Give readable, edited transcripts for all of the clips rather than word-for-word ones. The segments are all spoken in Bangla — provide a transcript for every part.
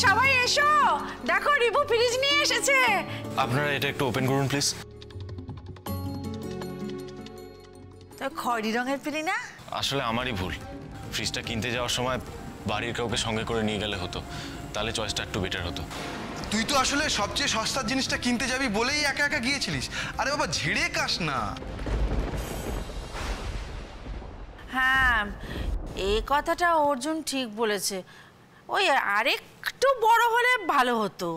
সবাই এসো, দেখো রিভু ফ্রিজ নিয়ে এসেছে। আপনারা এটা একটু ওপেন করুন প্লিজ। তো খয়েরি রঙের পেলি না? আসলে আমারই ভুল, ফ্রিজটা কিনতে যাওয়ার সময় বাড়ির কাউকে সঙ্গে করে নিয়ে গেলে হতো, তাহলে চয়েসটা একটু বেটার হতো। তুই তো আসলে সবচেয়ে সস্তার জিনিসটা কিনতে যাবি বলেই একা একা গিয়েছিলিস। আরে বাবা ঝেড়ে কাস না। হ্যাঁ, এই কথাটা অর্জুন ঠিক বলেছে, ওই আরেকটু বড় হলে ভালো হতো।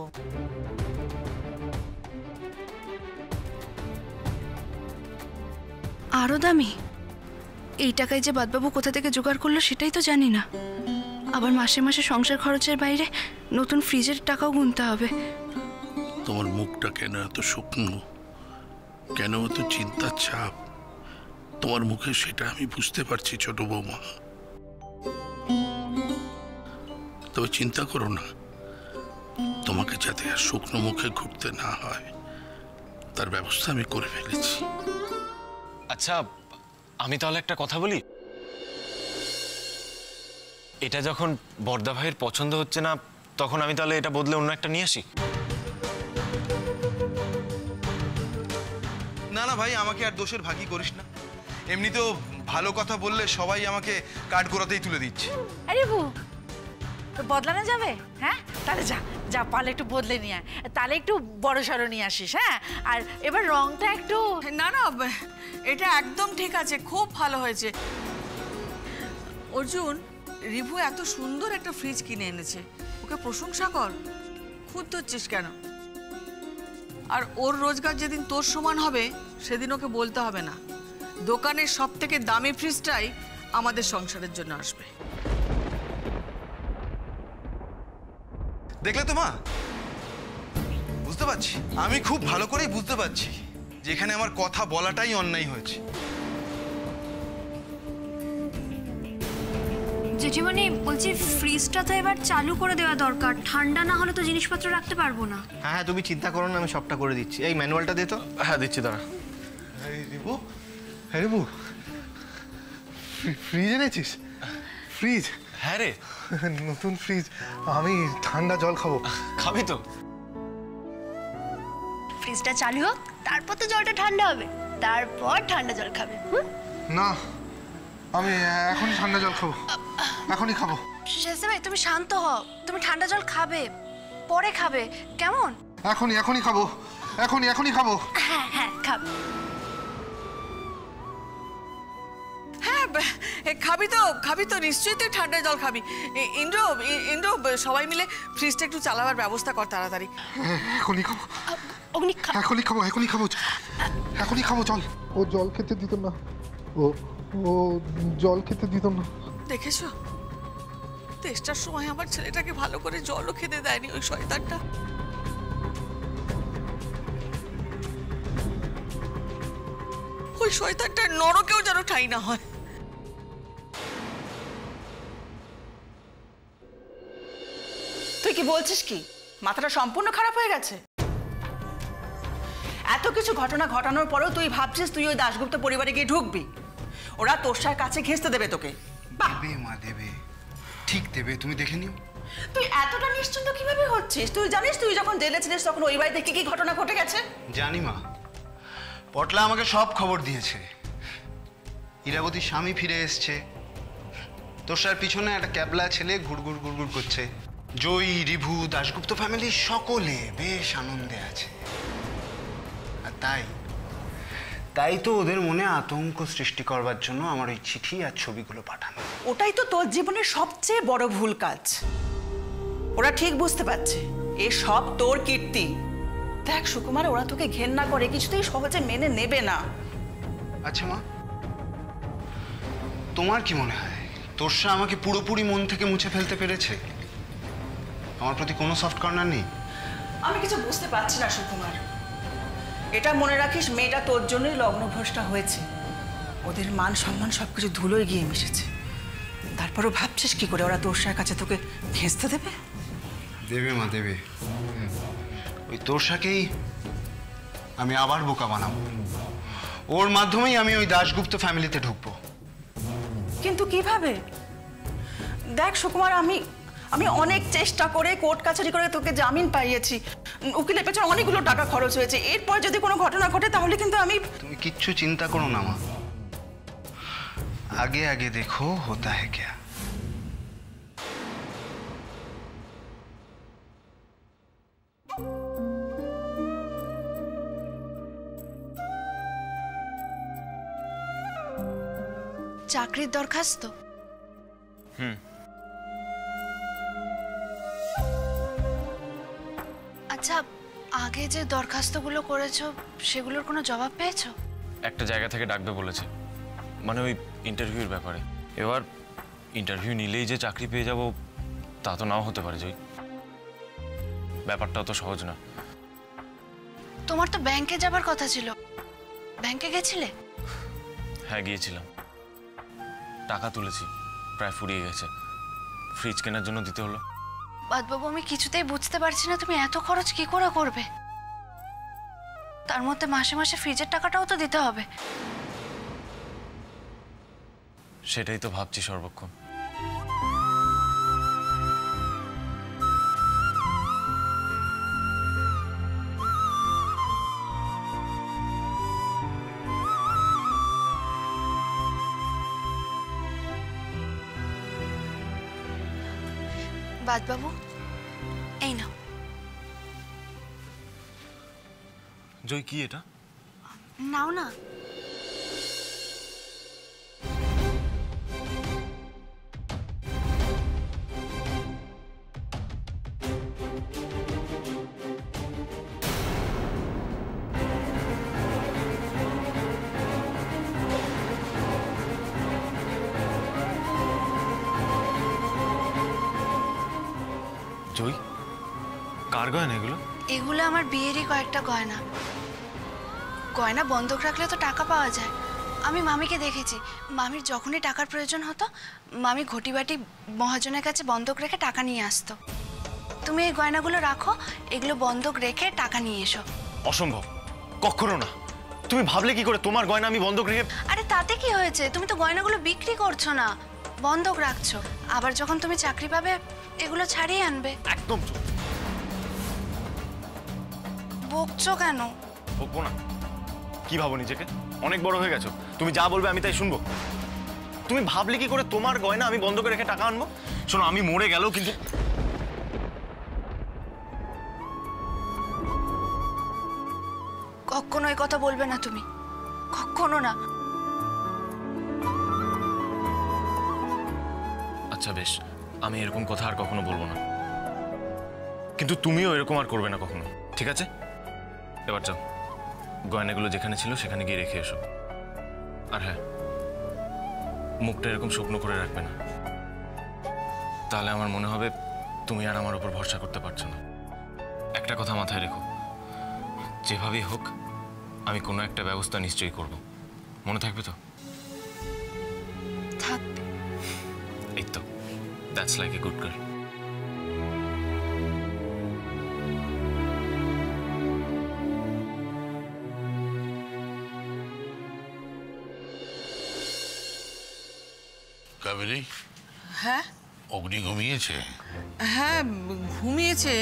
আরো দামি? এই টাকায় যে বাদবাবু কোথা থেকে জোগাড় করলো সেটাই তো জানি না। আবার মাসে মাসে সংসার খরচের বাইরে নতুন ফ্রিজের টাকাও গুনতে হবে। তোমার মুখটা কেন এত শুকনো, কেন এত চিন্তার ছাপ তোমার মুখে, সেটা আমি বুঝতে পারছি ছোট বৌমা। তবে চিন্তা করো না, তোমাকে যাতে আর শুকনো মুখে ঘুরতে না হয় তার ব্যবস্থা আমি করে ফেলেছি। আচ্ছা, আমি তাহলে একটা কথা বলি। এটা যখন বর্দা ভাইয়ের পছন্দ হচ্ছে না, তখন আমি তাহলে এটা বদলে অন্য একটা নিয়ে আসি। না না ভাই, আমাকে আর দোষের ভাগই করিস না। এমনিতেও ভালো কথা বললে সবাই আমাকে কাঠগোড়াতেই তুলে দিচ্ছে। আরে বু, বদলানো যাবে? হ্যাঁ, তাহলে যা যা, পালে একটু বদলে নিয়ে আয়, তাহলে একটু বড় সড়ো নিয়ে আসিস। হ্যাঁ, আর এবার রংটা একটু। না না, এটা একদম ঠিক আছে, খুব ভালো হয়েছে। অর্জুন, রিভু এত সুন্দর একটা ফ্রিজ কিনে এনেছে, ওকে প্রশংসা কর। খুদ ধরছিস কেন? আর ওর রোজগার যেদিন তোর সমান হবে সেদিন ওকে বলতে হবে না, দোকানের সব থেকে দামি ফ্রিজটাই আমাদের সংসারের জন্য আসবে। দেখলে তো মা, বুঝতে পারছি, আমি খুব ভালো করেই বুঝতে পারছি যে এখানে আমার কথা বলাটাই অন্যায় হয়েছে। জেঠিমণি, বলছি ফ্রিজটা তো এবার চালু করে দেওয়া দরকার, ঠান্ডা না হলে তো জিনিসপত্র রাখতে পারবো না। হ্যাঁ, তুমি চিন্তা করো না, আমি সবটা করে দিচ্ছি। এই ম্যানুয়ালটা দে তো। হ্যাঁ দিচ্ছি, দাঁড়া। রিভু, হ্যাঁ রিভু, ফ্রিজ এনেছিস? ফ্রিজ? হ্যাঁ রে, নতুন ফ্রিজ। আমি ঠান্ডা জল খাবো। খাবি তো? ফ্রিজটা চালু হোক, তারপর তো জলটা ঠান্ডা হবে, তারপর ঠান্ডা জল খাবে। না, আমি এখনই ঠান্ডা জল খাবো, এখনই খাবো। শেষে ভাই, তুমি শান্ত হও, তুমি ঠান্ডা জল খাবে, পরে খাবে, কেমন? এখনই খাবো, এখনই খাবো। হ্যাঁ হ্যাঁ, খাবে। হ্যাঁ, খাবি তো নিশ্চয়ই, তুই ঠান্ডা জল খাবি। ইন্দ্র, সবাই মিলে ফ্রিজটা একটু চালাবার ব্যবস্থা কর তাড়াতাড়ি। এখনই খাবো, এখনই খাবো জল। ও জল খেতে দিত না, ও জল খেতে দিত না। দেখেছো, তেষ্টার সময় আমার ছেলেটাকে ভালো করে জলও খেতে দেয়নি ওই শয়তানটা। ওই শয়তানটার নরকেও যেন ঠাঁই না হয়। তুই কি বলছিস? কি মাথাটা সম্পূর্ণ খারাপ হয়ে গেছে? এত কিছু ঘটনা ঘটানোর পরেও তুই ভাবছিস তুই ওই দাশগুপ্ত পরিবারে গিয়ে ঢুকবি? ওরা তোর কাছে ঘেঁচতে দেবে তোকে? দেবে মা, দেবে, ঠিক দেবে, তুমি দেখে নিও। তুই এতটা নিশ্চিন্ত কিভাবে হচ্ছিস? তুই জানিস তুই যখন জেলে ছিলিস তখন ওই বাড়িতে কি কি ঘটনা ঘটে গেছে? জানি মা, পটলা আমাকে সব খবর দিয়েছে। ইরাবতীর স্বামী ফিরে এসছে, তোষার পিছনে একটা ক্যাবলা ছেলে ঘুরঘুর করছে। জয়ী, রিভু, দাশগুপ্ত ফ্যামিলির সকলে বেশ আনন্দে আছে। আর তাই তো ওদের মনে আতঙ্ক সৃষ্টি করবার জন্য আমার ওই চিঠি আর ছবিগুলো পাঠানো। ওটাই তো তোর জীবনের সবচেয়ে বড় ভুল কাজ। ওরা ঠিক বুঝতে পারছে এ সব তোর কীর্তি। দেখ সুকুমার, ওরা তোকে ঘেন্না করে, কিছুতেই সহজে মেনে নেবে না। আচ্ছা মা, তোমার কি মনে হয় তোষা আমাকে পুরোপুরি মন থেকে মুছে ফেলতে পেরেছে? আমার প্রতি কোনো সফট কর্নার নেই? আমি কিছু বুঝতে পারছি না সুকুমার। এটা মনে রাখিস, মেয়েটা তোর জন্যই লগ্নভ্রষ্টা হয়েছে। ওদের মান সম্মান সবকিছু ধুলোয় গিয়ে মিশেছে। তারপরও ভাবছিস কি করে ওরা তোষার কাছে তোকে ঘেঁচতে দেবে? দেবে মা, দেবে। ওই তোষাকেই আমি আবার বোকা বানাবো, ওর মাধ্যমেই আমি ওই দাশগুপ্ত ফ্যামিলিতে ঢুকবো। কিন্তু কিভাবে? দেখ সুকুমার, আমি অনেক চেষ্টা করে কোর্ট কাছারি করে তোকে জামিন পাইয়েছি, উকিলের পেছনে অনেকগুলো টাকা খরচ হয়েছে। এরপর যদি কোনো ঘটনা ঘটে তাহলে কিন্তু আমি। তুমি কিচ্ছু চিন্তা করো না মা, আগে আগে দেখো হোতা হ্যায় ক্যা। চাকরির দরখাস্ত? আচ্ছা, আগে যে দরখাস্তগুলো করেছো সেগুলোর কোনো জবাব পেয়েছো? একটা জায়গা থেকে ডাকবে বলেছে, মানে ওই ইন্টারভিউর ব্যাপারে। এবার ইন্টারভিউ নিলেই যে চাকরি পেয়ে যাব তা তো নাও হতে পারে জয়। ব্যাপারটাও তো সহজ না। তোমার তো ব্যাংকে যাবার কথা ছিল, ব্যাংকে গেছিলে? হ্যাঁ গিয়েছিলাম, টাকা তুলেছি, প্রায় ফুরিয়ে গেছে। ফ্রিজ কেনার জন্য দিতে হলো। বাদবাবু, আমি কিছুতেই বুঝতে পারছি না তুমি এত খরচ কি করে করবে। তার মধ্যে মাসে মাসে ফ্রিজের টাকাটাও তো দিতে হবে। সেটাই তো ভাবছি সর্বক্ষণ। বাদবাবু, এই নাও। জয়, কি এটা? নাও না। জয়, কার গয়না এগুলো? এগুলো আমার বিয়েরই কয়েকটা গয়না। গয়না বন্ধক রাখলে তো টাকা পাওয়া যায়। আমি মামিকে দেখেছি, মামির যখনই টাকার প্রয়োজন হতো মামি ঘটিবাটি মহাজনের কাছে বন্ধক রেখে টাকা নিয়ে আসতো। তুমি এই গয়নাগুলো রাখো, এগুলো বন্ধক রেখে টাকা নিয়ে এসো। অসম্ভব, কখনো না। তুমি ভাবলে কি করে তোমার গয়না আমি বন্ধক রেখে? আরে তাতে কি হয়েছে, তুমি তো গয়নাগুলো বিক্রি করছো না, বন্ধক রাখছো। আবার যখন তুমি চাকরি পাবে এগুলো ছাড়িয়ে আনবে। একদম বকছো কেন? বকবো না। কি ভাবো নিজেকে? অনেক বড় হয়ে গেছো, তুমি যা বলবে আমি তাই শুনবো? তুমি ভাবলে কি করে তোমার গয়না আমি বন্ধক রেখে টাকা আনবো? শোনো, আমি মরে গেলেও কিন্তু কখনো এই কথা বলবে না তুমি, কখনো না। আচ্ছা বেশ, আমি এরকম কথা আর কখনো বলবো না, কিন্তু তুমিও এরকম আর করবে না কখনো, ঠিক আছে? এবার যাও, গয়নাগুলো যেখানে ছিল সেখানে গিয়ে রেখে এসো। আর হ্যাঁ, মুখটা এরকম শুকনো করে রাখবে না, তাহলে আমার মনে হবে তুমি আর আমার উপর ভরসা করতে পারছো না। একটা কথা মাথায় রেখো, যেভাবেই হোক আমি কোনো একটা ব্যবস্থা নিশ্চয়ই করব। মনে থাকবে তো? থাকবে। এই তো, that's like a good girl. Kaberi, হ্যাঁ অগ্নি ঘুমিয়েছে? হ্যাঁ ঘুমিয়েছে,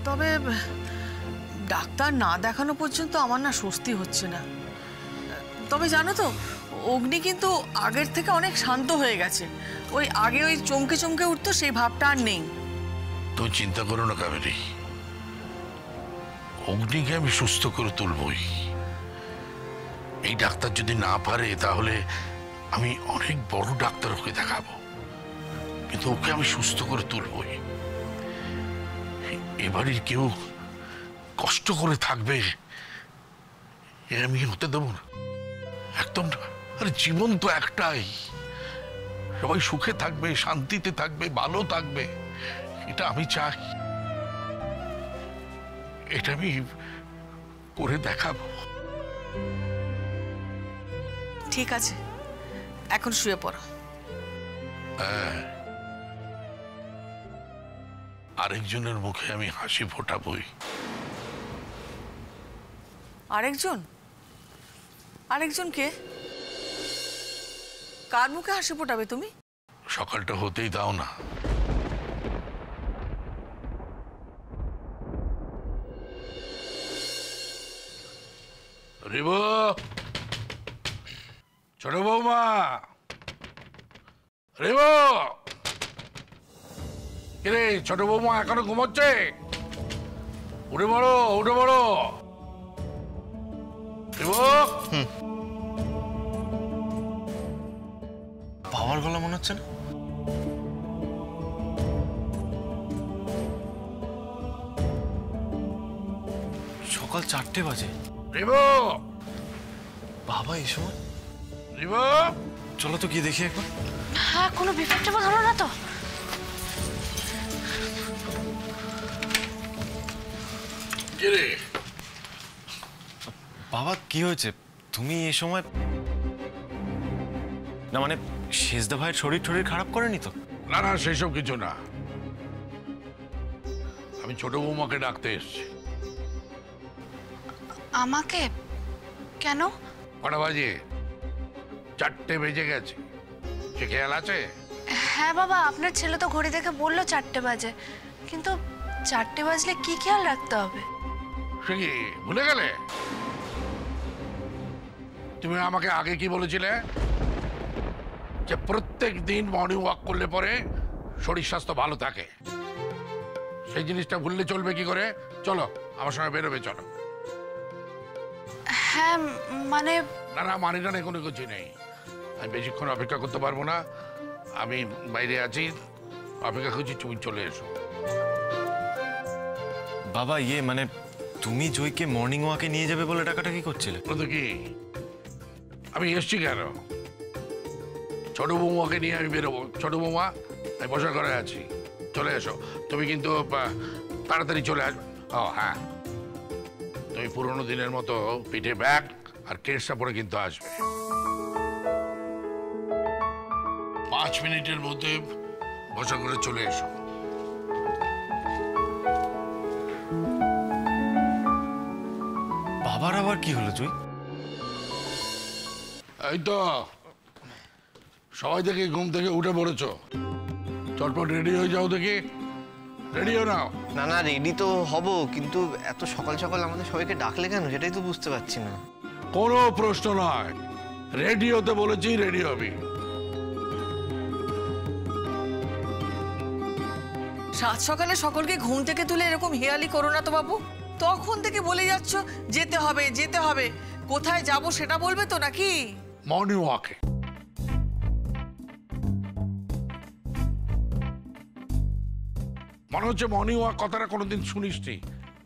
তবে ডাক্তার না দেখানো পর্যন্ত আমার না স্বস্তি হচ্ছে না। তবে জানো তো, অগ্নি কিন্তু আগের থেকে অনেক শান্ত হয়ে গেছে। ওই আগে ওই চমকে চমকে উঠতো, সেই ভাবটা আর নেই। তুমি চিন্তা করো না কাবেরী, অগ্নিকে আমি সুস্থ করে তুলবই। এই ডাক্তার যদি না পারে তাহলে আমি অনেক বড় ডাক্তার ওকে দেখাবো, কিন্তু ওকে আমি সুস্থ করে তুলবই। এবারের কেউ কষ্ট করে থাকবে এ আমি হতে দেবো না, একদম না। আরে জীবন তো একটাই, সবাই সুখে থাকবে, শান্তিতে থাকবে, ভালো থাকবে, এটা আমি চাই। এটা আমি করে দেখাবো। ঠিক আছে, এখন শুয়ে পড়ো। হ্যাঁ, আরেকজনের মুখে আমি হাসি ফোটাবই। আরেকজন? আরেকজন কে? কার মুখে হাসি ফোটাবে তুমি? সকালটা হতেই দাও না, রিবু, ছোট বৌমা, রিবু, কিরে ছোট বৌমা এখনো ঘুমোচ্ছে? উঠে পড়ো, উঠে পড়ো। রিবু, বাবার গলা মনে হচ্ছে না? সকাল 4টে বাজে। রিবু, বাবা এই সময়? রিবু, চলো তো গিয়ে দেখি একবার। হ্যাঁ, কোনো বিপদ টিপদ হলো না তো? কিরে বাবা কি হয়েছে? তুমি এই সময়? না মানে শেষদা ভাইয়ের শরীর টরীর খারাপ করেনি তো? না না, সেসব কিছু না। আমি ছোট বৌমাকে ডাকতে এসেছি। আমাকে? কেন? কটা বাজে? 4টে বেজে গেছে। সে খেয়াল আছে? হ্যাঁ বাবা, আপনার ছেলে তো ঘড়ি দেখে বললো 4টে বাজে, কিন্তু 4টে বাজলে কি খেয়াল রাখতে হবে? সে কি ভুলে গেলে? তুমি আমাকে আগে কি বলেছিলে? যে প্রত্যেক দিন মর্নিং ওয়াক করলে পরে শরীর স্বাস্থ্য ভালো থাকে। সেই জিনিসটা ভুললে চলবে কি করে? চলো আমার সঙ্গে বেরোবে, চলো। হ্যাঁ মানে? না না, মানে না, কোনো কিছু নেই। আমি বেশিক্ষণ অপেক্ষা করতে পারবো না। আমি বাইরে আছি, অপেক্ষা করছি, তুমি চলে এসো। বাবা ইয়ে মানে তুমি জয়কে মর্নিং ওয়াকে নিয়ে যাবে বলে টাকাটাকি করছিলে? তো কি আমি এসছি কেন? ছোট বৌমাকে নিয়ে আমি বেরোবো। ছোট বৌমা, আমি বসা করে আছি, চলে এসো। তুমি কিন্তু তাড়াতাড়ি চলে আসবে। ও হ্যাঁ, তুমি পুরোনো দিনের মতো পিঠে ব্যাগ আর কেসটা পরে কিন্তু আসবে। 5 মিনিটের মধ্যে বসা করে চলে এসো। বাবার আবার কি হলো জয়? এই তো সবাই দেখে ঘুম থেকে উঠে পড়েছো, চটপট রেডি হয়ে যাও। দেখি রেডি হও নাও। না না, রেডি তো হব, কিন্তু এত সকাল সকাল আমাদের সবাইকে ডাকলে কেন সেটাই তো বুঝতে পারছি না। কোনো প্রশ্ন নয়, রেডি হতে বলেছি, রেডি হবি। সাত সকালে সকলকে ঘুম থেকে তুলে এরকম হেয়ালি করো না তো বাবু। তখন থেকে বলে যাচ্ছ যেতে হবে যেতে হবে, কোথায় যাব সেটা বলবে তো নাকি? মর্নিং ওয়াকে। মনে হচ্ছে মর্নিং ওয়াক কথাটা কোনোদিন শুনিসনি,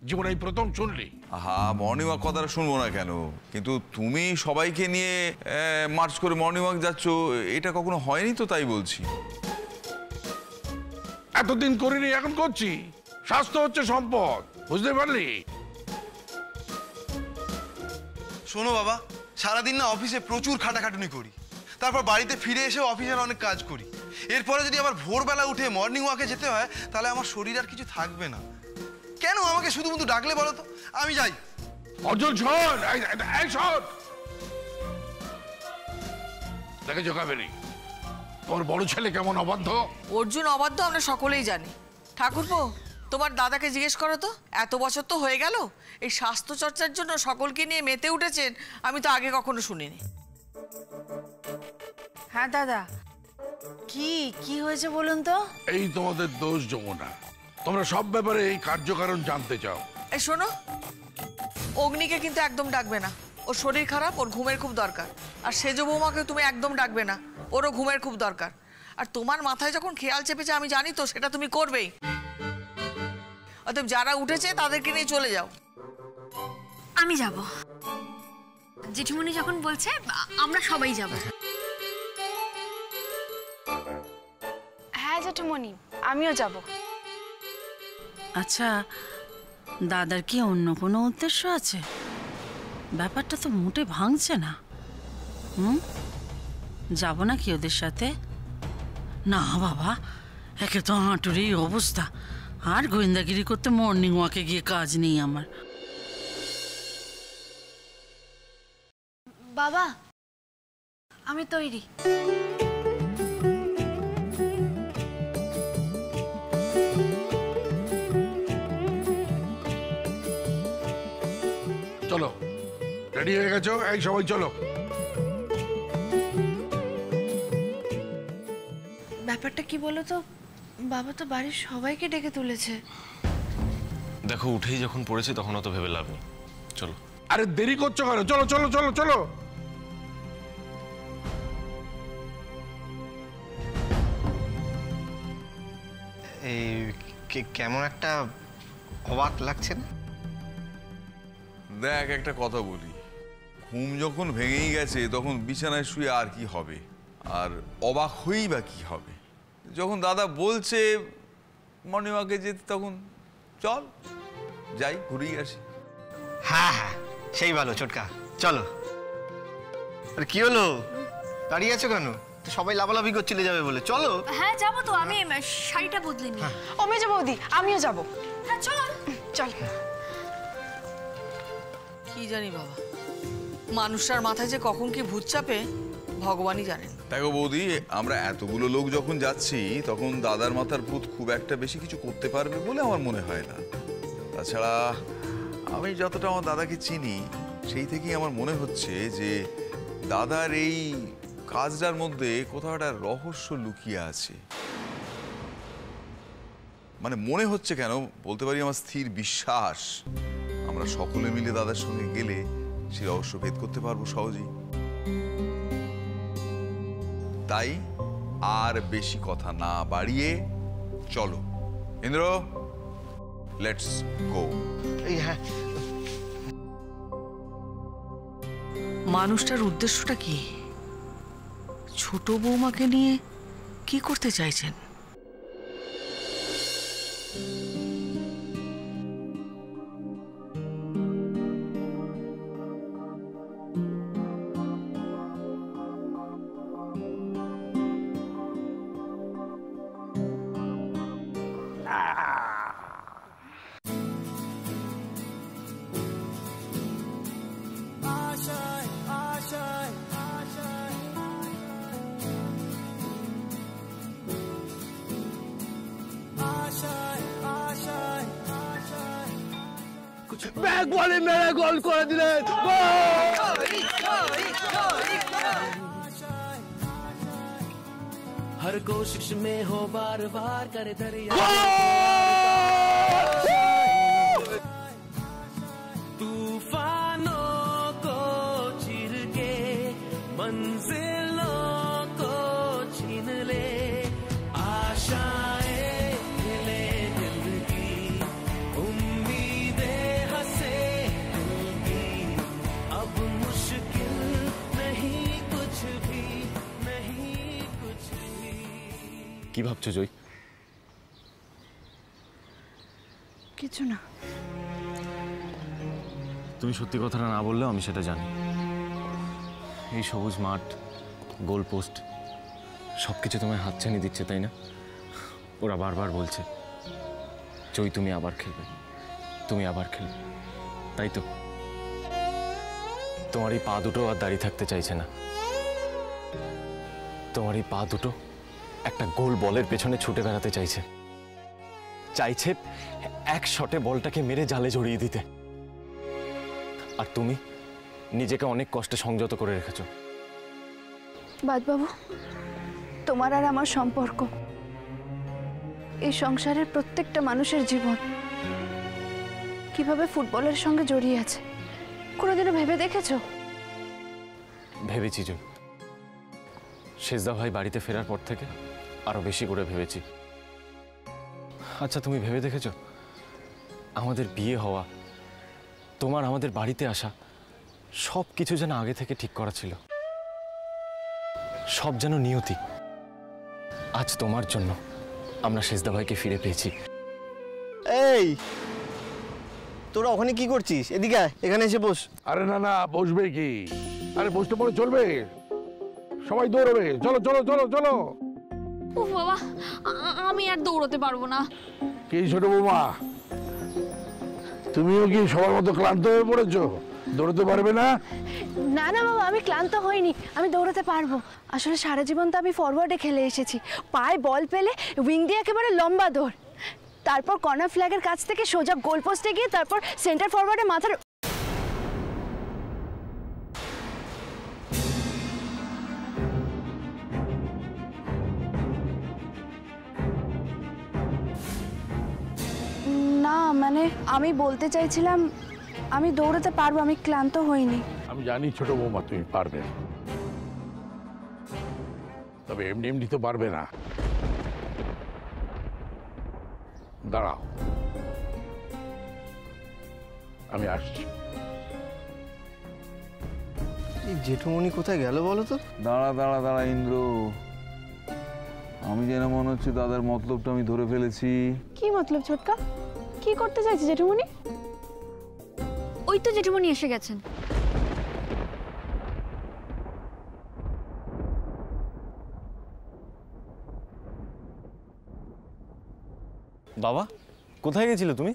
জীবনে এই প্রথম শুনলি। হ্যাঁ, মর্নিং ওয়াক কথাটা শুনবো না কেন, কিন্তু তুমি সবাইকে নিয়ে মার্চ করে মর্নিং ওয়াক যাচ্ছ, এটা কখনো হয়নি তো, তাই বলছি। এতদিন করিনি, এখন করছি। স্বাস্থ্য হচ্ছে সম্পদ, বুঝতে পারলি? শোনো বাবা, সারাদিন না অফিসে প্রচুর খাটাখাটুনি করি, তারপর বাড়িতে ফিরে এসে অফিসের অনেক কাজ করি। এরপরে যদি আবার ভোরবেলা উঠে মর্নিং ওয়াকে যেতে হয়, তাহলে আমার শরীর আর কিছু থাকবে না। কেন আমাকে শুধু শুধু ডাকলে বলো তো? আমি যাই। অর্জুন শোন, এই শোন, দেখেছো কাবেরী তোর বড় ছেলে কেমন অবাধ্য? অর্জুন অবাধ্য আমরা সকলেই জানি। ঠাকুরপো, তোমার দাদাকে জিজ্ঞেস করো তো, এত বছর তো হয়ে গেল, এই স্বাস্থ্য চর্চার জন্য সকলকে নিয়ে মেতে উঠেছেন, আমি তো আগে কখনো শুনিনি। হ্যাঁ দাদা, কি কি হয়েছে বলুন তো? এই তোমাদের দোষ যমুনা, তোমরা সব ব্যাপারে এই কার্যকারণ জানতে চাও। এই শোনো, অগ্নিকে কিন্তু একদম ডাকবে না, ওর শরীর খারাপ, ওর ঘুমের খুব দরকার। আর সেজ বৌমাকে তুমি একদম ডাকবে না, ওরও ঘুমের খুব দরকার। আর তোমার মাথায় যখন খেয়াল চেপেছে আমি জানি তো, সেটা তুমি করবেই। অতএব যারা উঠেছে তাদেরকে নিয়ে চলে যাও। আমি যাব, জেঠিমণি যখন বলছে আমরা সবাই যাব। হ্যাঁ জেঠিমণি, আমিও যাব। আচ্ছা, দাদার কি অন্য কোনো উদ্দেশ্য আছে? ব্যাপারটা তো মোটে ভাঙছে না। যাব না কি ওদের সাথে? না বাবা, একে তো হাঁটুর এই অবস্থা, আর গোয়েন্দাগিরি করতে মর্নিং ওয়াকে গিয়ে কাজ নেই আমার। বাবা, আমি তৈরি। চলো রেডি হয়ে গেছো? এই সবাই চলো। ব্যাপারটা কি বলো তো, বাবা তো বাড়ির সবাইকে ডেকে তুলেছে। দেখো উঠেই যখন পড়েছে তখন অত ভেবে লাভ নেই, চলো। আরে দেরি করছো কেন? চলো চলো চলো চলো। এই কেমন একটা অবাক লাগছে না? দেখ একটা কথা বলি, ঘুম যখন ভেঙেই গেছে তখন বিছানায় শুয়ে আর কি হবে, আর অবাক হয়েই বা কি হবে? যখন দাদা বলছে মর্নিং ওয়াকে যেতে তখন চল যাই, ঘুরেই আসি। হ্যাঁ হ্যাঁ, সেই ভালো ছোটকা, চলো। আরে কি হলো, দাঁড়িয়ে আছো কেন? তো সবাই লাফালাফি করছিলে যাবে বলে, চলো। হ্যাঁ যাবো তো, আমি শাড়িটা বদলে নিই। ও মেজো বৌদি, আমিও যাব। হ্যাঁ চল চল। কি জানি বাবা, মানুষটার মাথায় যে কখন কি ভূত চাপে ভগবানই জানেন। দেখো বৌদি, আমরা এতগুলো লোক যখন যাচ্ছি তখন দাদার মাথার ভূত খুব একটা বেশি কিছু করতে পারবে বলে আমার মনে হয় না। তাছাড়া আমি যতটা আমার দাদাকে চিনি সেই থেকেই আমার মনে হচ্ছে যে দাদার এই কাজটার মধ্যে কোথাও একটা রহস্য লুকিয়ে আছে। মানে মনে হচ্ছে কেন বলতে পারি, আমার স্থির বিশ্বাস আমরা সকলে মিলে দাদার সঙ্গে গেলে সেই রহস্য ভেদ করতে পারবো সহজেই। তাই আর বেশি কথা না বাড়িয়ে চলো ইন্দ্র, লেটস গো। এই হ্যাঁ, মানুষটার উদ্দেশ্যটা কি? ছোট বৌমাকে নিয়ে কি করতে চাইছেন? बैग वाले मेरा गोल कर दिले। हर कोशिश में हो बार बार करे दरिया, तूफानों को चीर के मंजिलों को छीन ले, आशाएं खिले दिल की, उम्मीदें हंसे दिल की, अब मुश्किल नहीं कुछ भी, नहीं कुछ भी। কি ভাবছো জয়? কিছু না। তুমি সত্যি কথাটা না বললেও আমি সেটা জানি। এই সবুজ মাঠ, গোল পোস্ট সবকিছু তোমায় হাতছানি দিচ্ছে, তাই না? ওরা বারবার বলছে জয় তুমি আবার খেলবে, তুমি আবার খেলবে, তাই তো? তোমার এই পা দুটো আর দাঁড়িয়ে থাকতে চাইছে না। তোমার এই পা দুটো একটা গোল বলের পেছনে ছুটে বেড়াতে চাইছে, চাইছে এক শটে বলটাকে মেরে জালে জড়িয়ে দিতে। আর তুমি নিজেকে অনেক কষ্টে সংযত করে রেখেছো। বাদবাবু, তোমার আর আমার সম্পর্ক এই সংসারের প্রত্যেকটা মানুষের জীবন কিভাবে ফুটবলের সঙ্গে জড়িয়ে আছে কোনোদিনও ভেবে দেখেছো? ভেবেছি জয়, শেষদা ভাই বাড়িতে ফেরার পর থেকে আরো বেশি করে ভেবেছি। আচ্ছা তুমি ভেবে দেখেছো আমাদের বিয়ে হওয়া, তোমার আমাদের বাড়িতে আসা, সব কিছু যেন আগে থেকে ঠিক করা ছিল, সব যেন নিয়তি। আজ তোমার জন্য আমরা শেষদা ভাইকে ফিরে পেয়েছি। এই তোরা ওখানে কি করছিস? এদিকে আয়, এখানে এসে বস। আরে না না, বসবে কি? আরে বসতে পরে চলবে, সবাই দৌড়বে। চলো চলো চলো চলো। ও বাবা, আমি আর দৌড়তে পারবো না। কি ছোট বৌমা, তুমিও কি সবার মতো ক্লান্ত হয়ে পড়েছো? দৌড়তে পারবে না? না না বাবা, আমি ক্লান্ত হইনি, আমি দৌড়াতে পারবো। আসলে সারা জীবন তো আমি ফরওয়ার্ডে খেলে এসেছি, পায়ে বল পেলে উইং দিয়ে একেবারে লম্বা দৌড়, তারপর কর্নার ফ্ল্যাগের কাছ থেকে সোজা গোল পোস্টে গিয়ে তারপর সেন্টার ফরওয়ার্ডে মাথার মানে আমি বলতে চাইছিলাম আমি দৌড়াতে পারবো, আমি ক্লান্ত হইনি। আমি জানি ছোট বৌমা তুমি পারবে, তবে এমনি এমনি তো পারবে না। দাঁড়াও, আমি আসছি। এই জেঠুমনি কোথায় গেল বলো তো? দাঁড়া দাঁড়া দাঁড়া ইন্দ্র, আমি যেন মনে হচ্ছে দাদার মতলবটা আমি ধরে ফেলেছি। কি মতলব ছোটকা? কি করতে চাইছে জেঠুমনি? ওই তো জেঠুমনি এসে গেছেন। বাবা, কোথায় গেছিলে তুমি?